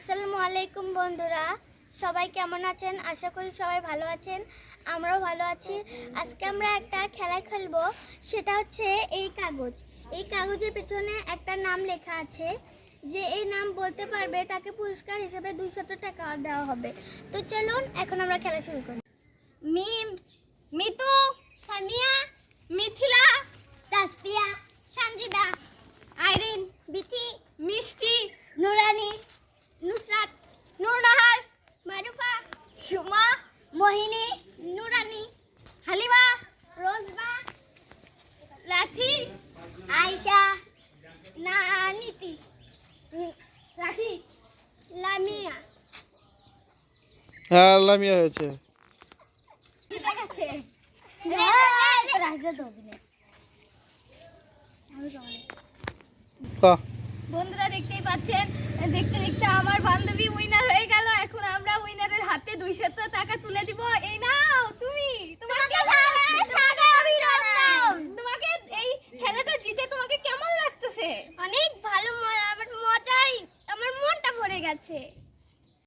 আসসালামু আলাইকুম বন্ধুরা, সবাই কেমন আছেন? আশা করি সবাই ভালো আছেন। আমরাও ভালো আছি। আজকে আমরা একটা খেলা খেলবো, সেটা হচ্ছে এই কাগজ। এই কাগজের পেছনে একটা নাম লেখা আছে, যে এই নাম বলতে পারবে তাকে পুরস্কার হিসেবে 200 টাকা দেওয়া হবে। তো চলুন এখন আমরা খেলা শুরু করি। মিম, মিতু, সামিয়া, মিথিলা, তাসপিয়া, সঞ্জিদা, আইরিন, বিথি, মিষ্টি, নুরানি, নুসরাত, নূরনাহার, মারুফা, সুমা, মোহিনী, নুরানি, হালিমা, রোজবা, লাঠি, আয়শা, নানিতি, রাফি, লামিয়া। হ্যাঁ, লামিয়া হয়েছে। ঠিক আছে। বন্ধুরা দেখতেই পাচ্ছেন, দেখতে দেখতে আমার বান্ধবী উইনার হয়ে গেল। এখন আমরা উইনারের হাতে 200 টাকা তুলে দিব। এই নাও তুমি, তোমাকে অভিনন্দন। তোমাকে এই খেলাটা জিতে তোমাকে কেমন লাগতেছে? অনেক ভালো, মজাই, আমার মনটা ভরে গেছে।